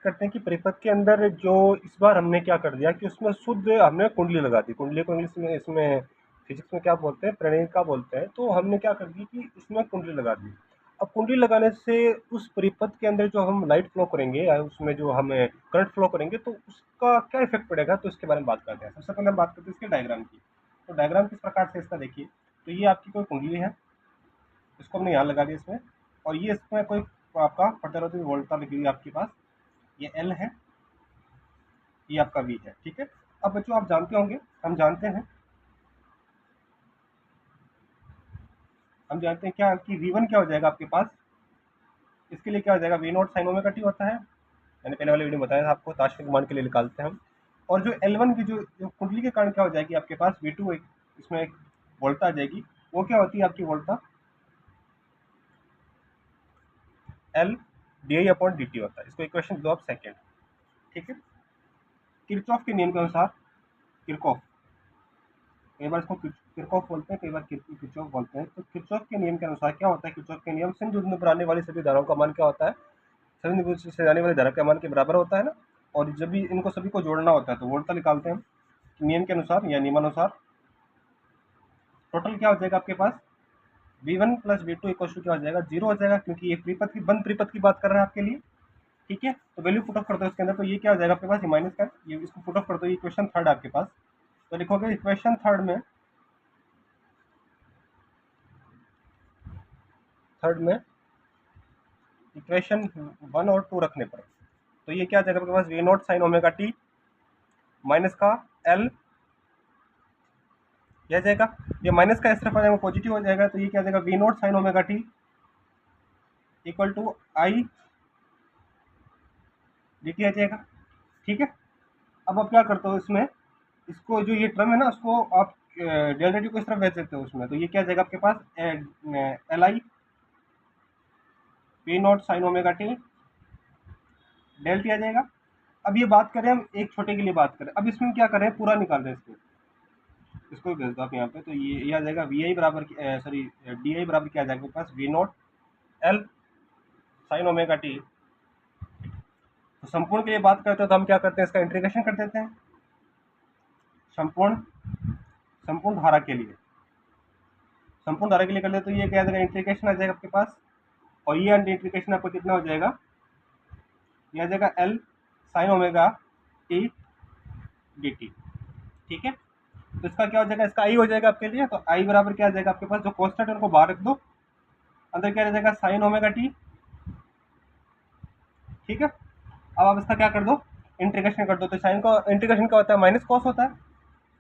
करते हैं कि परिपथ के अंदर जो इस बार हमने क्या कर दिया कि उसमें शुद्ध हमने कुंडली लगा दी। कुंडली को इंग्लिश में इसमें फिजिक्स में क्या बोलते हैं, प्रणयिका बोलते हैं। तो हमने क्या कर दी कि इसमें कुंडली लगा दी। अब कुंडली लगाने से उस परिपथ के अंदर जो हम लाइट फ्लो करेंगे या उसमें जो हमें करंट फ्लो करेंगे तो उसका क्या इफेक्ट पड़ेगा, तो इसके बारे में बात करते हैं। सबसे पहले हम बात करते हैं इसके डायग्राम की। तो डायग्राम किस प्रकार से इसका देखिए, तो ये आपकी कोई कुंडली है, इसको हमने यहाँ लगा दिया इसमें, और ये इसमें कोई आपका प्रतिरोधी वोल्टा लगी हुई आपके पास, ये एल है, ये आपका वी है। ठीक है। अब बच्चों आप जानते होंगे, हम जानते हैं हम जानते हैं क्या कि वी वन क्या हो जाएगा आपके पास, इसके लिए क्या हो जाएगा, V not sine omega T होता है। मैंने पहले वाले वीडियो में बताया था आपको, ताश्किक मान के लिए निकालते हैं हम। और जो एल वन की जो कुंडली के कारण क्या हो जाएगी आपके पास, वी टू इसमें एक वोल्टा आ जाएगी। वो क्या होती है आपकी वोल्टा, L D I upon D T होता है। इसको इक्वेशन दो आप सेकेंड। ठीक है। किरचॉफ के नियम के अनुसार, किरकॉफ, कई बार इसको किरकॉफ बोलते हैं, कई बार किरचॉफ बोलते हैं। तो किरचॉफ के नियम के अनुसार क्या होता है, किरचॉफ के नियम, सिंध दुनिया पर आने वाली सभी धाराओं का मान क्या होता है, सभी बिंदु से जाने वाली धारा के मान के बराबर होता है ना। और जब भी इनको सभी को जोड़ना होता है तो वोल्टा निकालते हैं हम नियम के अनुसार या नियमानुसार। टोटल क्या हो जाएगा आपके पास, V one plus V two equal to क्या हो जाएगा, जीरो हो जाएगा, क्योंकि ये त्रिपद की बंद त्रिपद की बात कर रहे हैं आपके लिए। ठीक है। तो वैल्यू पुट ऑफ कर दो इसके अंदर, तो ये क्या हो जाएगा आपके पास, ये माइनस का, ये इसको पुट ऑफ कर दो, ये इक्वेशन थर्ड आपके पास। तो लिखोगे इक्वेशन थर्ड में इक्वेशन वन और टू रखने पर, तो ये क्या आ जाएगा आपके पास, V not sine omega T minus का एल, ये आ जाएगा, ये माइनस का इस तरफ आ जाएगा पॉजिटिव हो जाएगा, तो ये क्या आ जाएगा, V not sine omega T equal to I D T आ जाएगा। ठीक है। अब आप क्या करते हो इसमें, इसको जो ये टर्म है ना उसको आप डेल्टा टी को इस तरफ भेज देते हो उसमें, तो ये क्या आ जाएगा आपके पास, L I V not sine omega T del T आ जाएगा। अब ये बात करें हम एक छोटे के लिए बात करें, अब इसमें क्या करें, पूरा निकाल दें इसको भी भेज दो आप यहाँ पे, तो ये आ जाएगा वी आई बराबर, सॉरी डी आई बराबर क्या आ जाएगा आपके पास, V not L sine omega T. तो संपूर्ण के लिए बात करते हैं तो हम क्या करते हैं, इसका इंटीग्रेशन कर देते हैं संपूर्ण संपूर्ण धारा के लिए, संपूर्ण धारा के लिए कर लेते, तो ये क्या आ जाएगा, इंटीग्रेशन आ जाएगा आपके पास, और ये इंटीग्रेशन आपको कितना हो जाएगा, ये आ जाएगा L sine omega T D T. ठीक है। तो इसका क्या हो जाएगा, इसका आई हो जाएगा आपके लिए, तो आई बराबर क्या आ जाएगा आपके पास, जो कॉन्स्टेंट है उनको बाहर रख दो, अंदर क्या रह जाएगा, साइन ओमेगा टी। ठीक है। अब आप इसका क्या कर दो, इंटीग्रेशन कर दो, तो साइन का इंटीग्रेशन क्या होता है, माइनस कॉस होता है,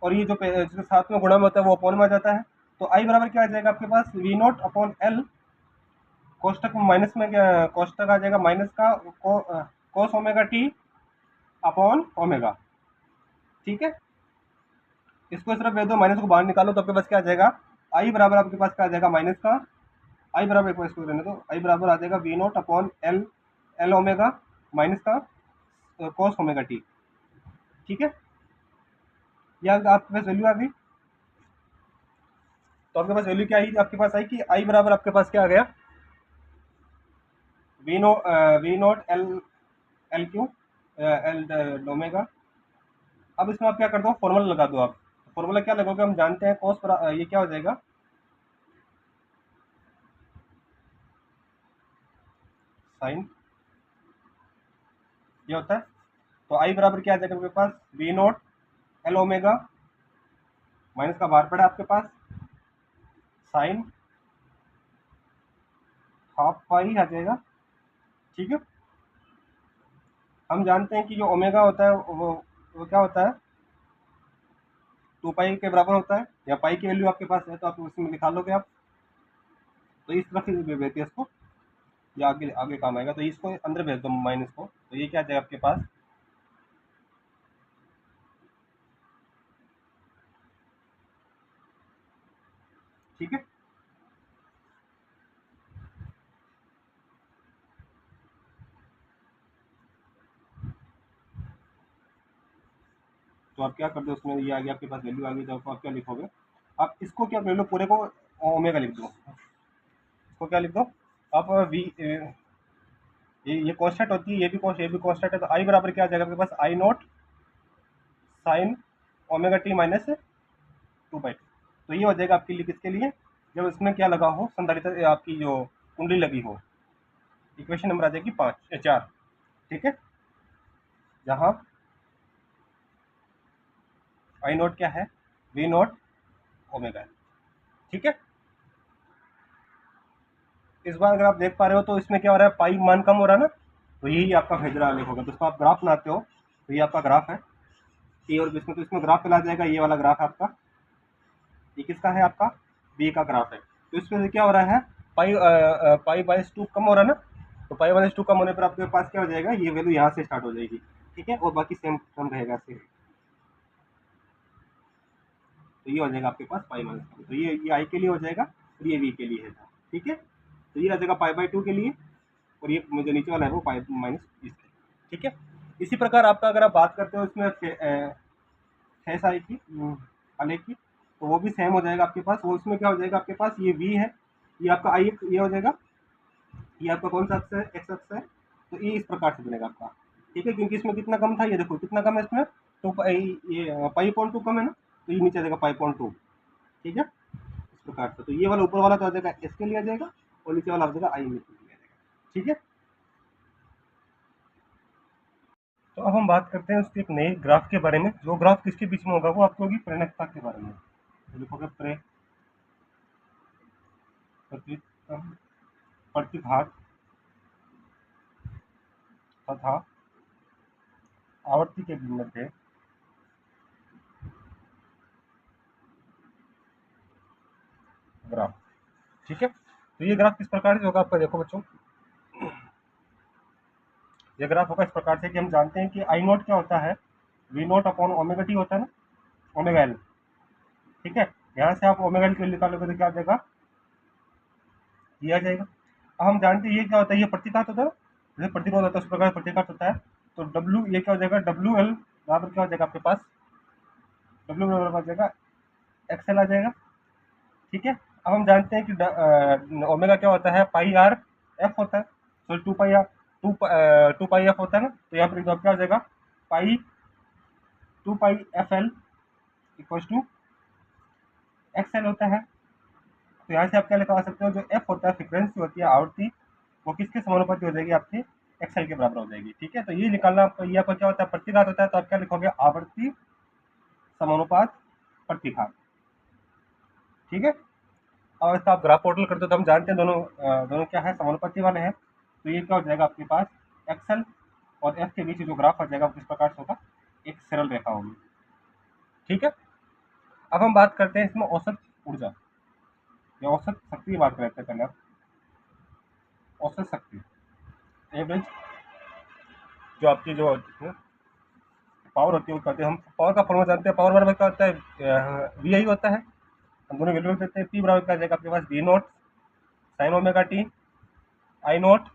और ये जो जिसके साथ में गुणा में होता है वो अपॉन में आ जाता है। तो आई बराबर क्या आ जाएगा आपके पास, वी नॉट अपॉन एल, कोष्टक माइनस में क्या, कोष्टक आ जाएगा माइनस का cos omega T upon omega. ठीक है। इसको इस तरफ भेज दो, माइनस को बाहर निकालो, तो आपके पास क्या आ जाएगा, आई बराबर आपके पास क्या आ जाएगा, माइनस का आई बराबर, एक इसको रहने दो, आई बराबर आ जाएगा V not upon L L omega minus का कॉस ओमेगा टी। ठीक है। या आपके पास वैल्यू आ गई, तो आपके पास वैल्यू क्या आई, आपके पास आई कि आई बराबर आपके पास क्या आ गया, V not L L Q L omega. अब इसमें आप क्या कर दो, फॉर्मूला लगा दो आप, फॉर्मूला क्या लगोगे, हम जानते हैं कॉस पर ये क्या हो जाएगा, साइन, ये होता है। तो आई बराबर क्या आ जाएगा आपके पास, V not L omega minus का बाहर पड़ा आपके पास, साइन हाफ पाई आ जाएगा। ठीक है। हम जानते हैं कि जो ओमेगा होता है वो क्या होता है, 2 पाई के बराबर होता है, या पाई की वैल्यू आपके पास है तो आप उसमें निकाल लोगे आप, तो इस तरफ से भेज दिया इसको, ये आगे आगे काम आएगा, तो इसको अंदर भेज दो माइनस को, तो ये क्या आ जाएगा आपके पास, ठीक है। तो आप क्या कर दो, उसमें ये आ गया आपके पास, वैल्यू आ गई, तो आप क्या लिखोगे, आप इसको क्या कर लो, पूरे को ओमेगा लिख दो, इसको क्या लिख दो आप, वी ये कांस्टेंट होती है, ये भी कांस्टेंट है, तो आई बराबर क्या आ जाएगा आपके पास, I not sine omega T minus 2/2। तो ये हो जाएगा आपके लिए किसके लिए, जब इसमें क्या लगा हो, संधारित्र आपकी जो कुंडली लगी हो। इक्वेशन नंबर आ जाएगी 4। ठीक है, जहाँ आई नॉट क्या है, वी नॉट ओमेगा। ठीक है, इस बार अगर आप देख पा रहे हो तो इसमें क्या हो रहा है, पाई मान कम हो रहा है ना, तो यही आपका फेजर आलेख होगा। दोस्तों आप ग्राफ बनाते हो तो ये आपका ग्राफ है ए और बी, इसमें तो इसमें ग्राफ मिला जाएगा, ये वाला ग्राफ है आपका, ये किसका है आपका, बी का ग्राफ है। तो इसमें से क्या हो रहा है, पाई बाई 2 कम हो रहा है ना, तो पाई बाई 2 कम होने पर आपके पास क्या हो जाएगा, ये वैल्यू यहाँ से स्टार्ट हो जाएगी। ठीक है, और बाकी सेम कम रहेगा सेम, तो ये हो जाएगा आपके पास पाई माइनस कम, तो ये आई के लिए हो जाएगा और ये वी के लिए है। ठीक है, तो ये आ जाएगा पाई बाई 2 के लिए, और ये जो नीचे वाला है वो पाई माइनस इसके। ठीक है, इसी प्रकार आपका अगर आप बात करते हो इसमें फेस आई की, आलेख की, तो वो भी सेम हो जाएगा आपके पास। वो इसमें क्या हो जाएगा आपके पास, ये वी है, ये आपका आई, ये हो जाएगा, ये आपका कौन सा अक्ष है, एक्स अक्ष है, तो ये इस प्रकार से बनेगा आपका। ठीक है, क्योंकि इसमें कितना कम था, ये देखो कितना कम है इसमें, तो ये पाई पॉइंट 2 कम है ना, तो ये नीचे आ जाएगा पाई पॉइंट 2। ठीक है, इस प्रकार से, तो ये वाला ऊपर वाला तो आ जाएगा एस के लिए आ जाएगा, और नीचे वाला आ जाएगा आई में के लिए आ जाएगा। ठीक है, तो अब हम बात करते हैं उसके एक नए ग्राफ के बारे में, जो ग्राफ किसके बीच में होगा, वो आपको होगी प्रेरकता के बारे में। तो लिखोगे प्रतिघात तथा आवर्ती के मध्य ग्राफ। ठीक है, तो ये ग्राफ किस प्रकार से होगा आपका, देखो बच्चों, ये ग्राफ होगा इस प्रकार से कि हम जानते हैं कि आई नोट क्या होता है, V naught upon omega T होता है ना, ओमेगा एल। ठीक है, यहाँ से आप ओमेगा एल की निकालोगे तो क्या आ जाएगा, ये आ जाएगा। अब हम जानते हैं ये क्या होता है, ये प्रतिघात होता है, जैसे प्रतिरोध होता है उस प्रकार प्रतिघात होता है। तो डब्ल्यू ये क्या हो जाएगा, डब्ल्यू एल बराबर क्या हो जाएगा आपके पास, डब्ल्यू बराबर आ जाएगा एक्सएल आ जाएगा। ठीक है, अब हम जानते हैं कि ओमेगा क्या होता है, पाई आर एफ होता है, तो टू पाई एफ होता है ना, तो यहाँ पर क्या हो जाएगा, pi 2 pi F L equal to X L होता है। तो यहाँ से आप क्या लिखवा सकते हो, जो एफ होता है फ्रिक्वेंसी होती है, आवृत्ति, वो किसके समानुपाती हो जाएगी, आपके एक्सएल के बराबर हो जाएगी। ठीक है, तो ये निकालना आपको, ये आपका क्या होता है, प्रतिघात होता है, तो आप क्या लिखोगे, आवृत्ति समानुपात प्रतिघात। ठीक है, और इसका आप ग्राफ पोर्टल करते हो तो हम जानते हैं दोनों क्या है, समानुपाती वाले हैं। तो ये क्या हो जाएगा आपके पास, एक्सएल और एफ के बीच जो ग्राफ आ जाएगा वो किस प्रकार से होगा, एक सरल रेखा होगी। ठीक है, अब हम बात करते हैं इसमें औसत ऊर्जा या औसत शक्ति की बात करते हैं पहले आप। औसत शक्ति, एवरेज, जो आपकी जो पावर होती है वो कहते हैं, हम पावर का फॉर्मूला जानते हैं, पावर बराबर क्या होता है, वी आई होता है। हम दोनों वैल्यू देते हैं, पी बराबर क्या जाएगा आपके पास, V not sine omega T, I not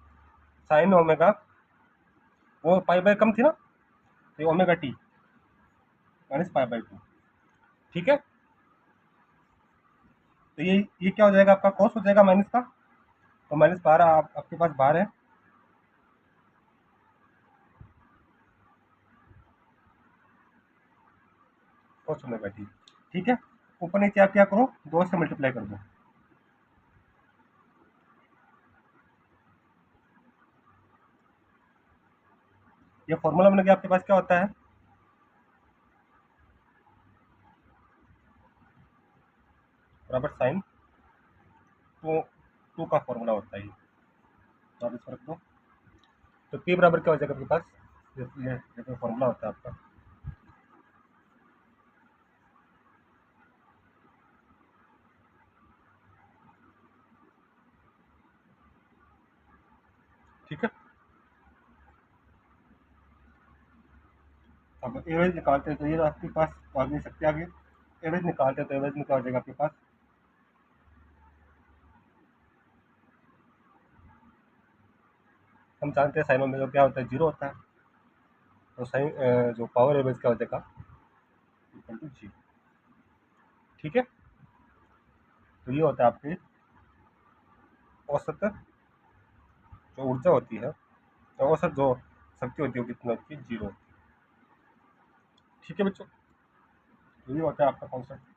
sine omega, वो पाई बाय कम थी ना, तो omega T minus pi by 2। ठीक है, तो ये क्या हो जाएगा आपका, कॉस हो जाएगा माइनस का, तो माइनस 12 आपके पास बाहर है, कॉस ओमेगा टी। ठीक है, ऊपर नीचे आप क्या करो, 2 से मल्टीप्लाई कर दो। ये फॉर्मूला बन गया आपके पास, क्या होता है, बराबर साइन टू, टू का फॉर्मूला होता है ये, तो आप इसको रख दो। तो पी बराबर क्या हो जाएगा आपके पास, ये फॉर्मूला होता है आपका। ठीक है, अब एवरेज निकालते हैं तो ये आपके पास आगे सकते आगे, एवरेज निकालते हैं तो एवरेज में क्या हो जाएगा आपके पास, हम जानते हैं साइन ओमेगा क्या होता है, जीरो होता है, तो साइन जो पावर एवरेज क्या हो जाएगा, इक्वल टू जीरो। ठीक है, तो ये होता है आपके औसत जो ऊर्जा होती है तो वो सर जो शक्ति होती है वो कितनी होती है, 0 होती है। ठीक है बच्चों, यही होता है आपका कॉन्सेप्ट।